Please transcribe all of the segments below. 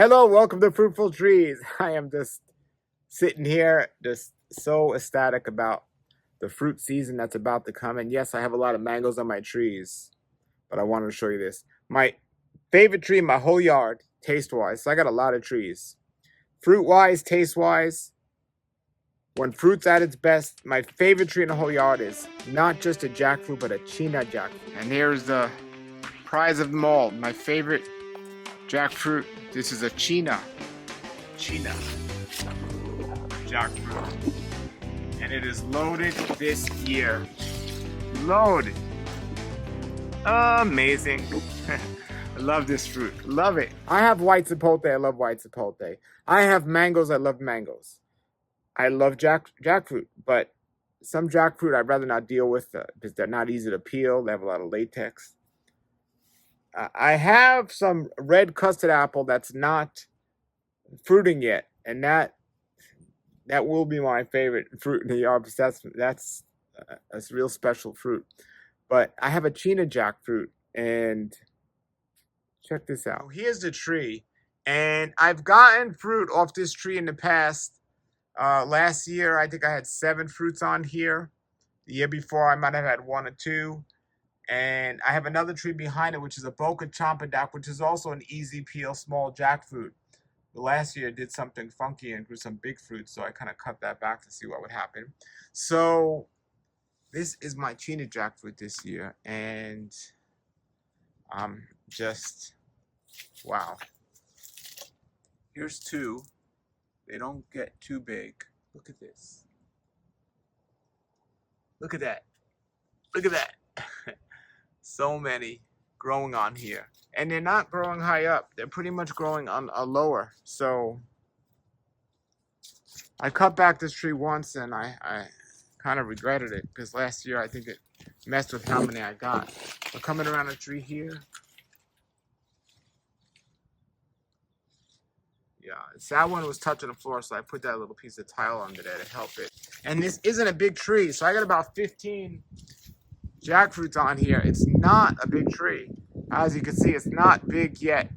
Hello, welcome to Fruitful Trees. I am just sitting here, just so ecstatic about the fruit season that's about to come. And yes, I have a lot of mangoes on my trees, but I wanted to show you this. My favorite tree in my whole yard, taste-wise. So I got a lot of trees. Fruit-wise, taste-wise, when fruit's at its best, my favorite tree in the whole yard is not just a jackfruit, but a Cheena jackfruit. And here's the prize of them all, my favorite jackfruit. This is a Cheena jackfruit, and it is loaded this year. Loaded. Amazing. I love this fruit. Love it. I have white chipotle. I love white chipotle. I have mangoes. I love mangoes. I love jackfruit, but some jackfruit I'd rather not deal with because they're not easy to peel. They have a lot of latex. I have some red custard apple that's not fruiting yet, and that will be my favorite fruit in the yard because that's a real special fruit. But I have a Cheena jackfruit, and check this out. Here's the tree, and I've gotten fruit off this tree in the past. Last year, I think I had 7 fruits on here. The year before, I might have had 1 or 2. And I have another tree behind it, which is a Chempadek, which is also an easy peel, small jackfruit. But last year, it did something funky and grew some big fruit, so I kind of cut that back to see what would happen. So this is my Cheena jackfruit this year, and just wow. Here's 2. They don't get too big. Look at this. Look at that. Look at that. So many growing on here. And they're not growing high up. They're pretty much growing on a lower. So I cut back this tree once, and I kind of regretted it because last year I think it messed with how many I got. But coming around the tree here, yeah, that one was touching the floor, so I put that little piece of tile under there to help it. And this isn't a big tree, so I got about 15 jackfruits on here. It's not a big tree. As you can see, it's not big yet.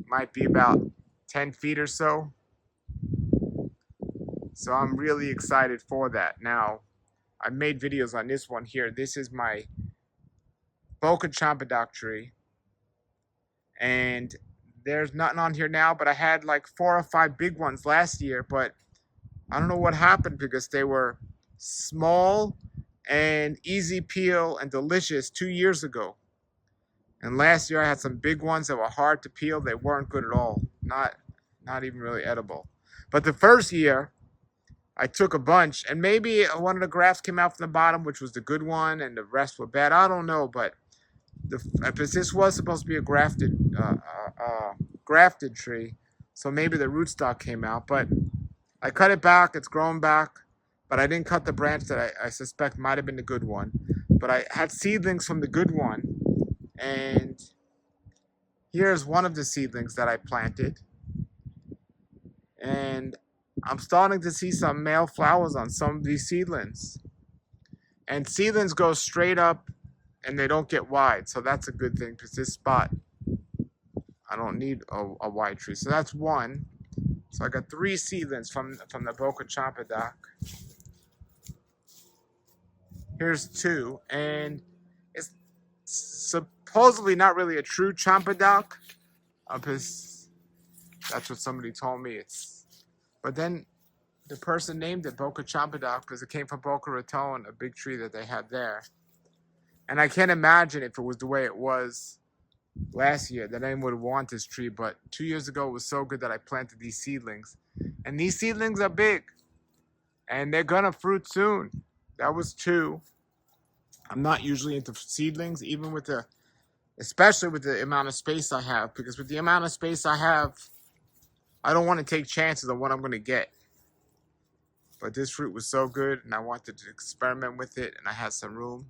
Might be about 10 feet or so. So I'm really excited for that. Now, I made videos on this one here. This is my Chempadek tree. And there's nothing on here now, but I had like 4 or 5 big ones last year, but I don't know what happened because they were small and easy peel and delicious 2 years ago. And last year I had some big ones that were hard to peel. They weren't good at all. Not even really edible. But the first year I took a bunch, and maybe one of the grafts came out from the bottom, which was the good one, and the rest were bad. I don't know, but this was supposed to be a grafted tree, so maybe the rootstock came out. But I cut it back. It's growing back. But I didn't cut the branch that I suspect might have been the good one. But I had seedlings from the good one. And here's one of the seedlings that I planted. And I'm starting to see some male flowers on some of these seedlings. And seedlings go straight up and they don't get wide. So that's a good thing because this spot, I don't need a wide tree. So that's one. So I got 3 seedlings from the Chempadek. Here's 2, and it's supposedly not really a true Chempadek, because that's what somebody told me. But then the person named it Chempadek because it came from Boca Raton, a big tree that they had there. And I can't imagine if it was the way it was last year that anyone would want this tree. But 2 years ago, it was so good that I planted these seedlings, and these seedlings are big, and they're gonna fruit soon. That was 2. I'm not usually into seedlings, especially with the amount of space I have, because with the amount of space I have, I don't want to take chances on what I'm going to get. But this fruit was so good, and I wanted to experiment with it, and I had some room.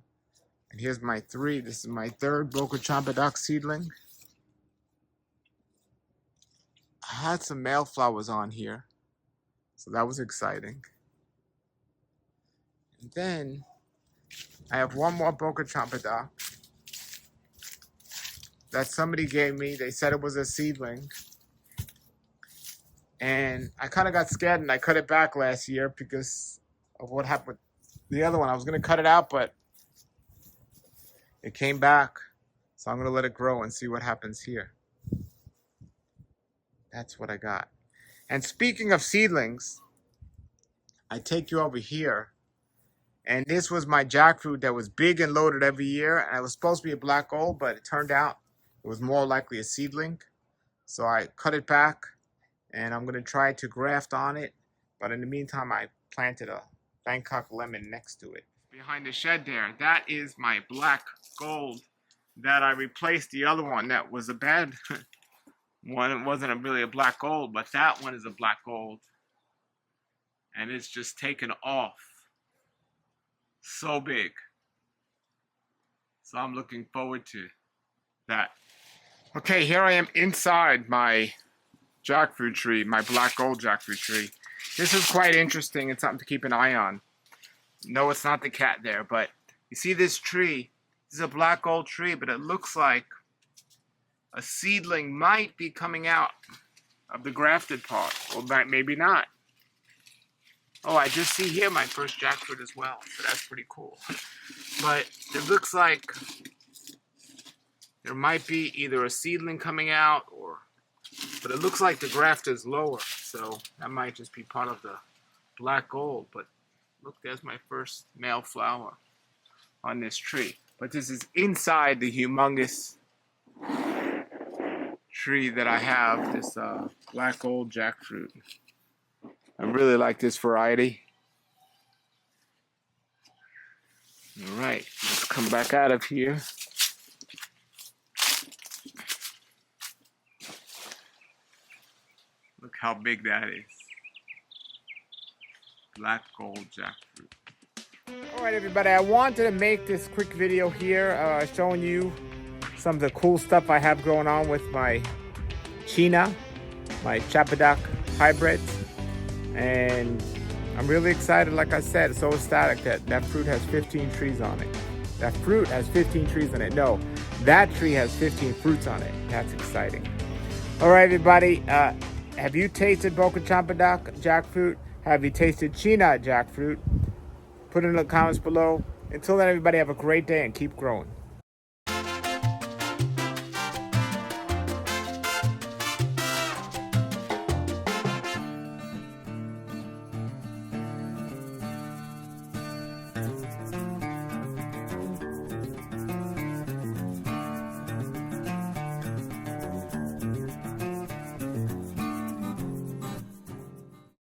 And here's my 3. This is my 3rd Chempadek seedling. I had some male flowers on here, so that was exciting. And then I have one more Chempadek that somebody gave me. They said it was a seedling. And I kind of got scared and I cut it back last year because of what happened with the other one. I was going to cut it out, but it came back. So I'm going to let it grow and see what happens here. That's what I got. And speaking of seedlings, I take you over here. And this was my jackfruit that was big and loaded every year. And it was supposed to be a black gold, but it turned out it was more likely a seedling. So I cut it back. And I'm going to try to graft on it. But in the meantime, I planted a Bangkok lemon next to it. Behind the shed there, that is my black gold that I replaced the other one that was a bad one. It wasn't really a black gold, but that one is a black gold. And it's just taken off. So big. So I'm looking forward to that. Okay, here I am inside my jackfruit tree, my black gold jackfruit tree. This is quite interesting and something to keep an eye on. No, it's not the cat there, but you see this tree? This is a black gold tree, but it looks like a seedling might be coming out of the grafted part, or maybe not. Oh, I just see here my first jackfruit as well, so that's pretty cool. But it looks like there might be either a seedling coming out, but it looks like the graft is lower, so that might just be part of the black gold. But look, there's my first male flower on this tree. But this is inside the humongous tree that I have, this black gold jackfruit. I really like this variety. All right, let's come back out of here. Look how big that is. Black gold jackfruit. All right, everybody, I wanted to make this quick video here showing you some of the cool stuff I have going on with my Cheena, my Chempadek hybrids. And I'm really excited, like I said, so ecstatic that fruit has 15 trees on it. That fruit has 15 trees on it. No, that tree has 15 fruits on it. That's exciting. All right, everybody, have you tasted Boca Chempadek jackfruit? Have you tasted Cheena jackfruit? Put it in the comments below. Until then, everybody, have a great day and keep growing.